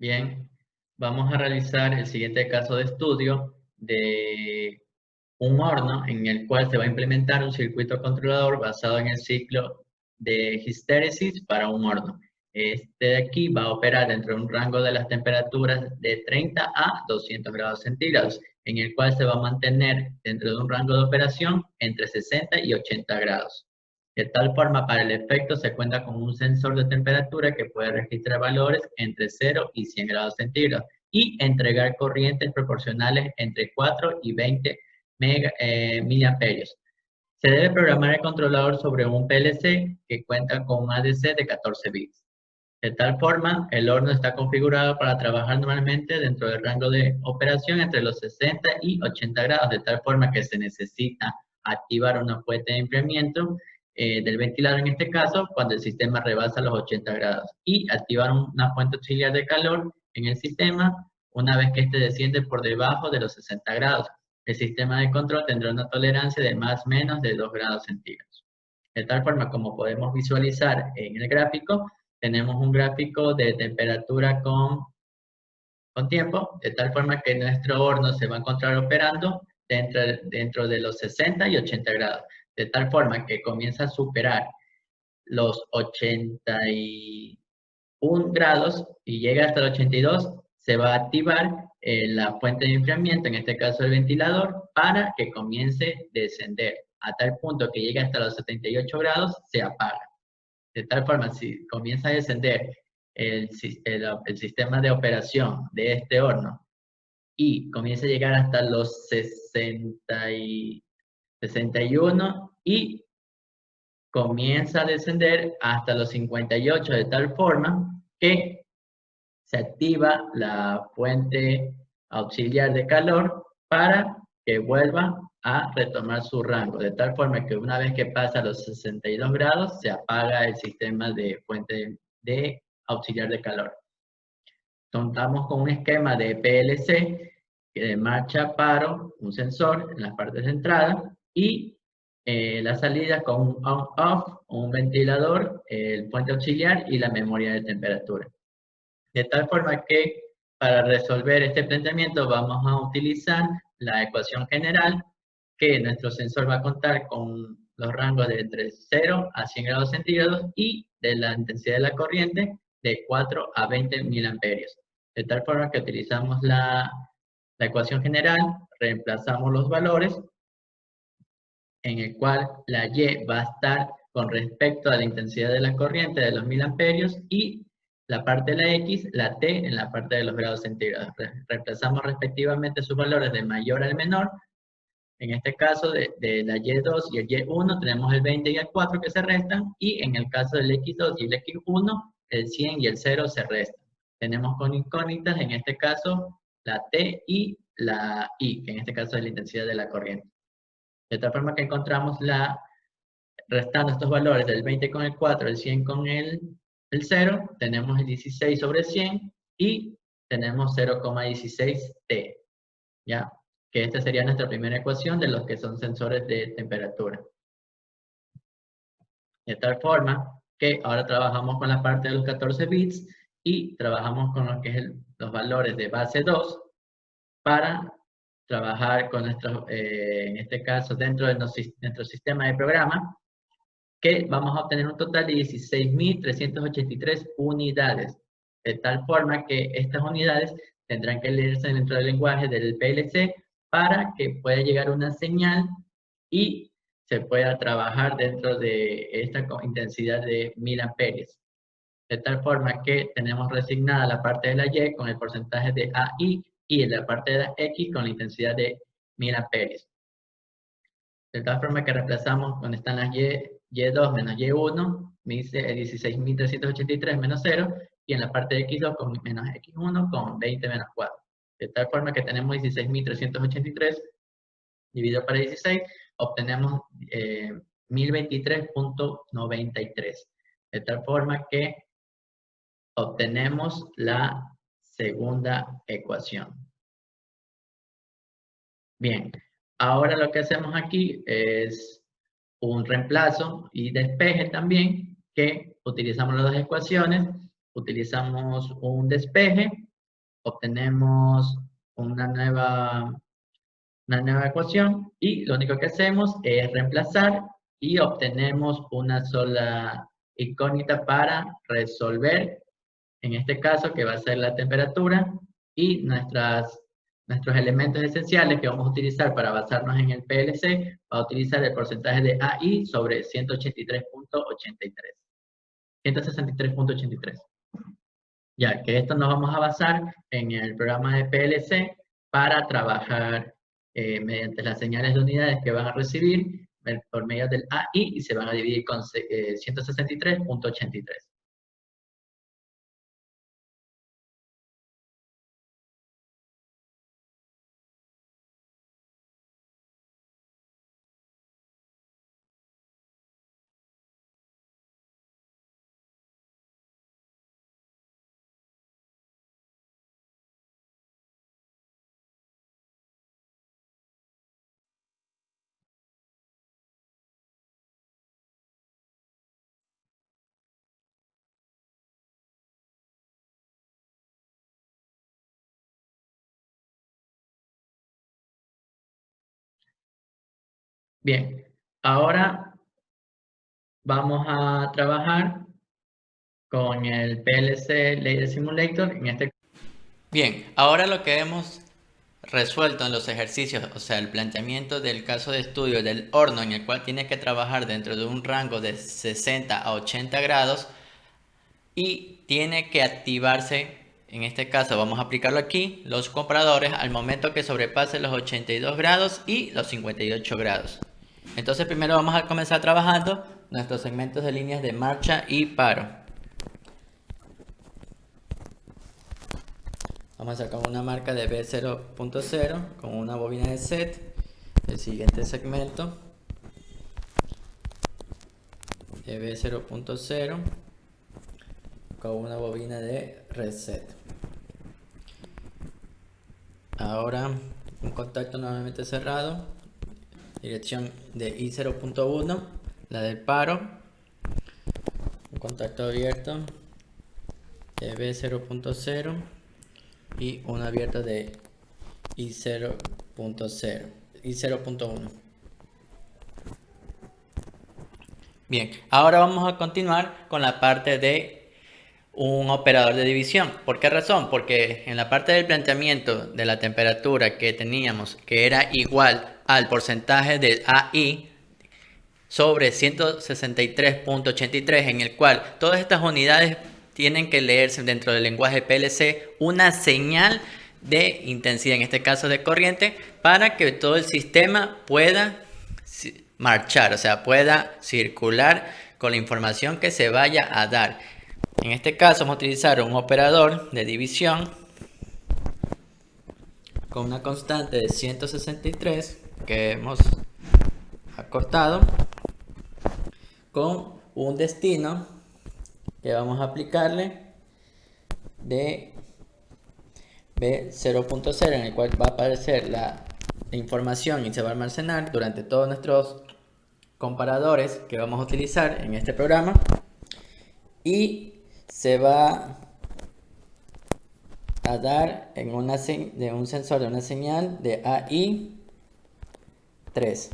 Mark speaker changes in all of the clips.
Speaker 1: Bien, vamos a realizar el siguiente caso de estudio de un horno en el cual se va a implementar un circuito controlador basado en el ciclo de histéresis para un horno. Este de aquí va a operar dentro de un rango de las temperaturas de 30 a 200 grados centígrados, en el cual se va a mantener dentro de un rango de operación entre 60 y 80 grados. De tal forma, para el efecto se cuenta con un sensor de temperatura que puede registrar valores entre 0 y 100 grados centígrados y entregar corrientes proporcionales entre 4 y 20 miliamperios. Se debe programar el controlador sobre un PLC que cuenta con un ADC de 14 bits. De tal forma, el horno está configurado para trabajar normalmente dentro del rango de operación entre los 60 y 80 grados, de tal forma que se necesita activar una fuente de enfriamiento del ventilador en este caso cuando el sistema rebasa los 80 grados y activar una fuente auxiliar de calor en el sistema una vez que éste desciende por debajo de los 60 grados. El sistema de control tendrá una tolerancia de más o menos de 2 grados centígrados. De tal forma, como podemos visualizar en el gráfico, tenemos un gráfico de temperatura con tiempo, de tal forma que nuestro horno se va a encontrar operando dentro de los 60 y 80 grados, de tal forma que comienza a superar los 81 grados y llega hasta el 82, se va a activar la fuente de enfriamiento, en este caso el ventilador, para que comience a descender. A tal punto que llegue hasta los 78 grados, se apaga. De tal forma, si comienza a descender el sistema de operación de este horno y comienza a llegar hasta los 61 y comienza a descender hasta los 58 de tal forma que se activa la fuente auxiliar de calor para que vuelva a retomar su rango, de tal forma que una vez que pasa los 62 grados se apaga el sistema de fuente de auxiliar de calor. Contamos con un esquema de PLC que de marcha paro, un sensor en las partes de entrada y la salida con un on-off, un ventilador, el fuente auxiliar y la memoria de temperatura. De tal forma que para resolver este planteamiento vamos a utilizar la ecuación general que nuestro sensor va a contar con los rangos de entre 0 a 100 grados centígrados y de la intensidad de la corriente de 4 a 20 miliamperios. De tal forma que utilizamos la ecuación general, reemplazamos los valores en el cual la Y va a estar con respecto a la intensidad de la corriente de los miliamperios y la parte de la X, la T en la parte de los grados centígrados. Reemplazamos respectivamente sus valores de mayor al menor. En este caso de la Y2 y el Y1 tenemos el 20 y el 4 que se restan y en el caso del X2 y el X1 el 100 y el 0 se restan. Tenemos con incógnitas en este caso la T y la I, que en este caso es la intensidad de la corriente. De tal forma que encontramos restando estos valores del 20 con el 4, el 100 con el 0, tenemos el 16 sobre 100 y tenemos 0,16 T, ¿ya? Que esta sería nuestra primera ecuación de los que son sensores de temperatura. De tal forma que ahora trabajamos con la parte de los 14 bits y trabajamos con lo que es los valores de base 2 para trabajar con nuestros, en este caso, dentro de nuestro sistema de programa, que vamos a obtener un total de 16.383 unidades, de tal forma que estas unidades tendrán que leerse dentro del lenguaje del PLC para que pueda llegar una señal y se pueda trabajar dentro de esta intensidad de 1000 amperios. De tal forma que tenemos resignada la parte de la Y con el porcentaje de AI y la parte de la X con la intensidad de 1000 amperios. De tal forma que reemplazamos donde están las Y2 menos Y1, me dice 16.383 menos 0, y en la parte de X2 con menos X1 con 20 menos 4. De tal forma que tenemos 16.383 dividido para 16, obtenemos 1023.93. De tal forma que obtenemos la segunda ecuación. Bien, ahora lo que hacemos aquí es un reemplazo y despeje también, que utilizamos las dos ecuaciones, utilizamos un despeje obtenemos una nueva ecuación y lo único que hacemos es reemplazar y obtenemos una sola incógnita para resolver, en este caso que va a ser la temperatura y nuestros elementos esenciales que vamos a utilizar para basarnos en el PLC, va a utilizar el porcentaje de AI sobre 183.83. 163.83. Ya que esto nos vamos a basar en el programa de PLC para trabajar mediante las señales de unidades que van a recibir por medio del AI y se van a dividir con 163.83. Bien, ahora vamos a trabajar con el PLC Laser Simulator. Bien, ahora lo que hemos resuelto en los ejercicios, o sea, el planteamiento del caso de estudio del horno en el cual tiene que trabajar dentro de un rango de 60 a 80 grados y tiene que activarse, en este caso vamos a aplicarlo aquí, los comparadores al momento que sobrepase los 82 grados y los 58 grados. Entonces primero vamos a comenzar trabajando nuestros segmentos de líneas de marcha y paro. Vamos a hacer con una marca de B0.0 con una bobina de set. El siguiente segmento de B0.0 con una bobina de reset. Ahora un contacto nuevamente cerrado, dirección de I0.1, la del paro, un contacto abierto de B0.0 y uno abierto de I0.1. Bien, ahora vamos a continuar con la parte de un operador de división. ¿Por qué razón? Porque en la parte del planteamiento de la temperatura que teníamos, que era igual al porcentaje de AI sobre 163.83, en el cual todas estas unidades tienen que leerse dentro del lenguaje PLC una señal de intensidad, en este caso de corriente, para que todo el sistema pueda marchar, o sea, pueda circular con la información que se vaya a dar. En este caso vamos a utilizar un operador de división con una constante de 163 que hemos acortado, con un destino que vamos a aplicarle de B0.0, en el cual va a aparecer la información y se va a almacenar durante todos nuestros comparadores que vamos a utilizar en este programa, y se va a dar en de un sensor de una señal de AI 3.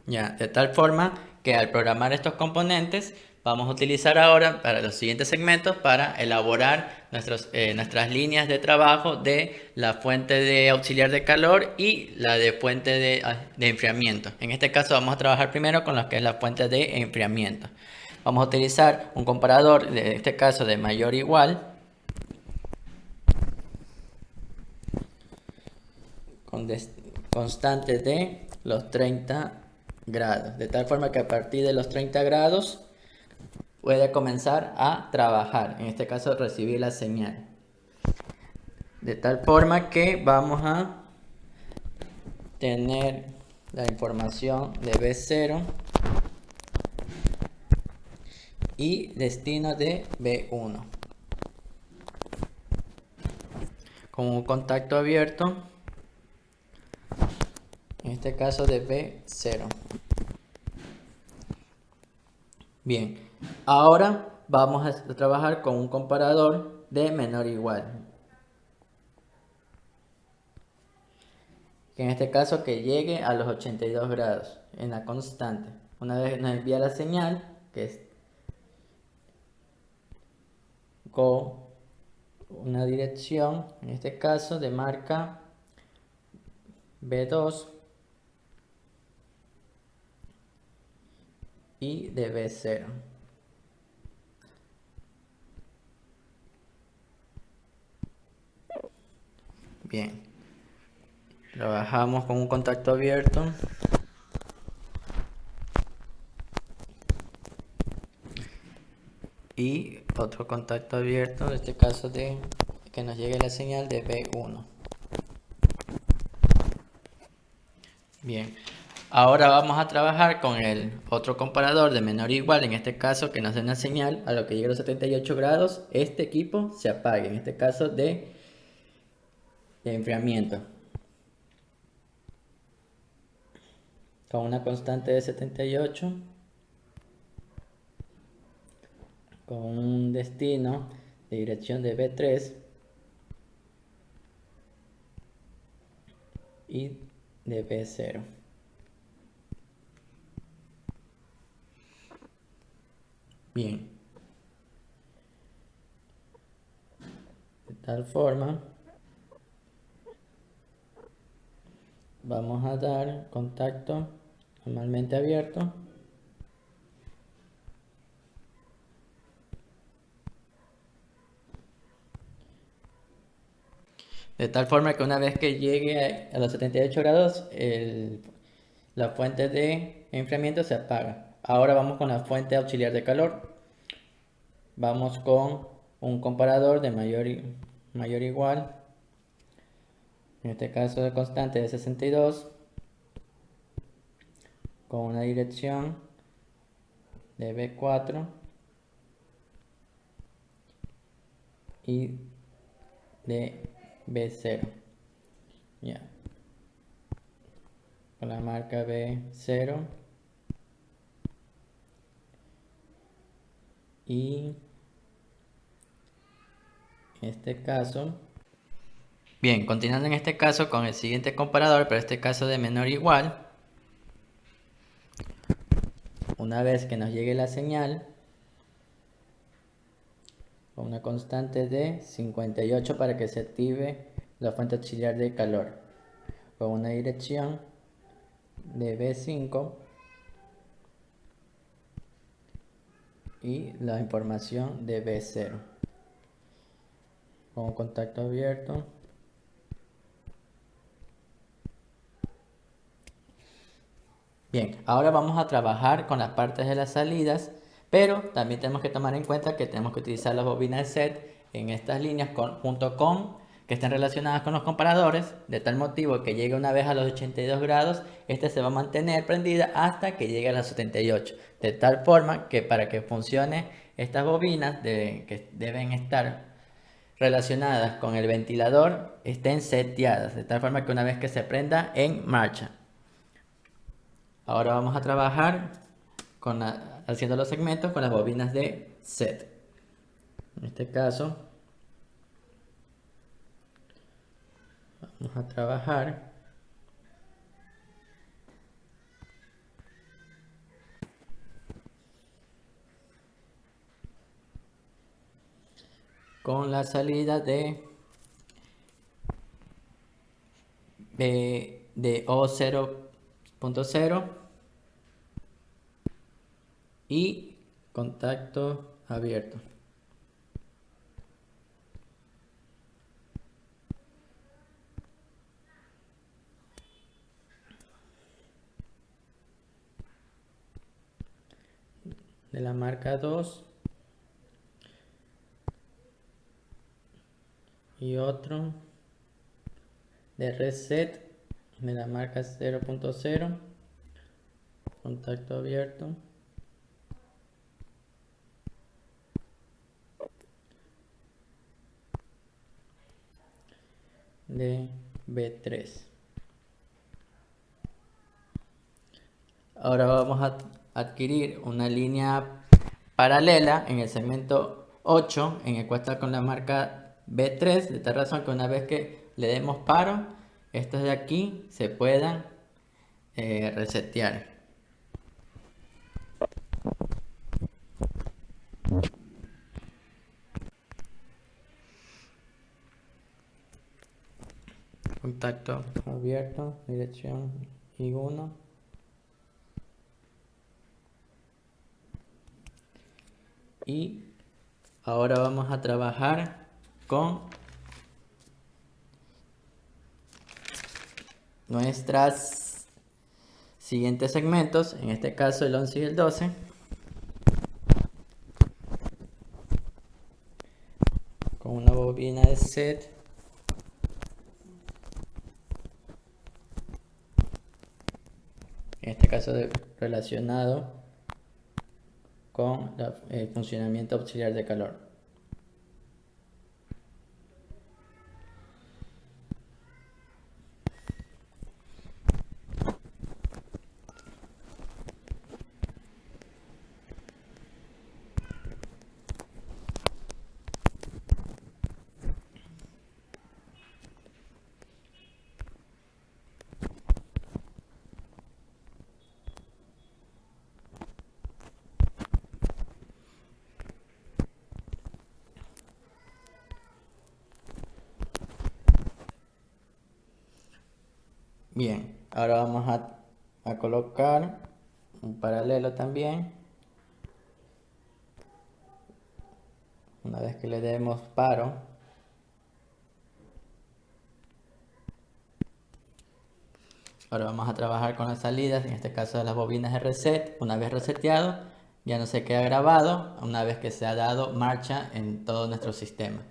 Speaker 1: Ya, de tal forma que al programar estos componentes vamos a utilizar ahora para los siguientes segmentos para elaborar nuestras líneas de trabajo de la fuente de auxiliar de calor y la de fuente de enfriamiento. En este caso vamos a trabajar primero con lo que es la fuente de enfriamiento. Vamos a utilizar un comparador, en este caso de mayor o igual, con constantes de los 30 grados, de tal forma que a partir de los 30 grados puede comenzar a trabajar, en este caso recibir la señal, de tal forma que vamos a tener la información de B0 y destino de B1 con un contacto abierto, en este caso de B0. Bien, ahora
Speaker 2: vamos a trabajar con un comparador de menor o igual. Que en este caso que llegue a los 82 grados en la constante. Una vez nos envía la señal, que es con una dirección, en este caso de marca B2 y de B0. Bien, trabajamos con un contacto abierto y otro contacto abierto, en este caso de que nos llegue la señal de B1. Bien, ahora vamos a trabajar con el otro comparador de menor o igual, en este caso que nos dé una señal a lo que llegue a los 78 grados, este equipo se apague, en este caso de enfriamiento. Con una constante de 78, con un destino de dirección de B3 y de B0. Bien, de tal forma vamos a dar contacto normalmente abierto de tal forma que una vez que llegue a los 78 grados la fuente de enfriamiento se apaga. Ahora vamos con la fuente auxiliar de calor. Vamos con un comparador de mayor o igual, en este caso de constante de 62, con una dirección de B4 y de B0. Ya. Con la marca B0 y en este caso. Bien, continuando en este caso con el siguiente comparador, pero este caso de menor o igual. Una vez que nos llegue la señal, con una constante de 58 para que se active la fuente auxiliar de calor, con una dirección de B5 y la información de B0, con un contacto abierto. Bien, ahora vamos a trabajar con las partes de las salidas, pero también tenemos que tomar en cuenta que tenemos que utilizar las bobinas set en estas líneas junto con que estén relacionadas con los comparadores, de tal motivo que llegue una vez a los 82 grados, este se va a mantener prendida hasta que llegue a los 78, de tal forma que para que funcione estas bobinas que deben estar relacionadas con el ventilador estén seteadas, de tal forma que una vez que se prenda en marcha. Ahora vamos a trabajar haciendo los segmentos con las bobinas de set. En este caso, vamos a trabajar con la salida de O0.0 y contacto abierto. De la marca 2 y otro de reset de la marca 0.0, contacto abierto. De B3. Ahora vamos a adquirir una línea paralela en el segmento 8, en el cual está con la marca B3, de tal razón que una vez que le demos paro, estos de aquí se puedan resetear. Contacto abierto, dirección I1. Y ahora vamos a trabajar con nuestras siguientes segmentos, en este caso el 11 y el 12. Con una bobina de set. En este caso relacionado con el funcionamiento auxiliar de calor. Bien, ahora vamos a colocar un paralelo también. Una vez que le demos paro, ahora vamos a trabajar con las salidas, en este caso de las bobinas de reset. Una vez reseteado, ya no se queda grabado una vez que se ha dado marcha en todo nuestro sistema.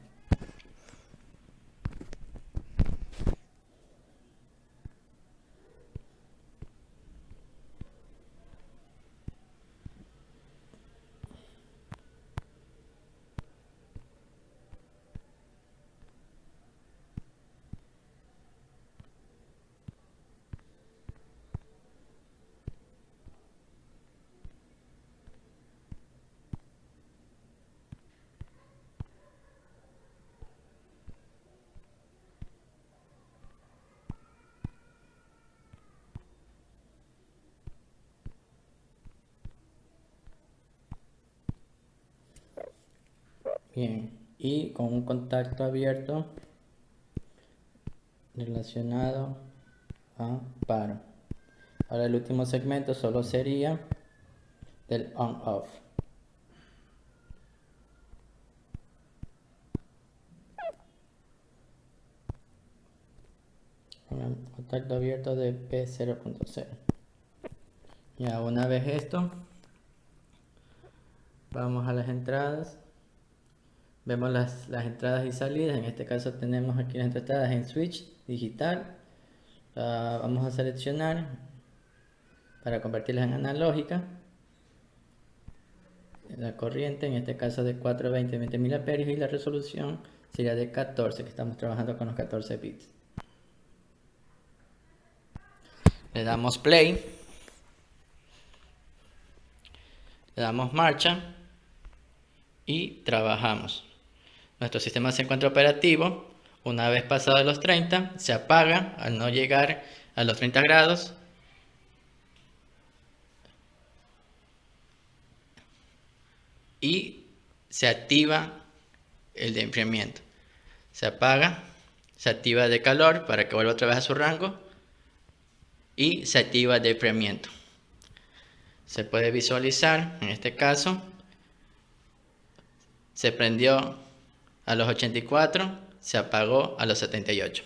Speaker 2: Bien, y con un contacto abierto relacionado a paro. Ahora el último segmento solo sería del on-off. Un contacto abierto de P0.0. Ya una vez esto, vamos a las entradas. Vemos las entradas y salidas. En este caso tenemos aquí las entradas en switch digital. Vamos a seleccionar para convertirlas en analógica. La corriente, en este caso de 420 mA, y la resolución sería de 14, que estamos trabajando con los 14 bits. Le damos play. Le damos marcha. Y trabajamos. Nuestro sistema se encuentra operativo. Una vez pasados los 30, se apaga al no llegar a los 30 grados. Y se activa el de enfriamiento. Se apaga, se activa de calor para que vuelva otra vez a su rango. Y se activa de enfriamiento. Se puede visualizar, en este caso, se prendió a los 84, se apagó a los 78.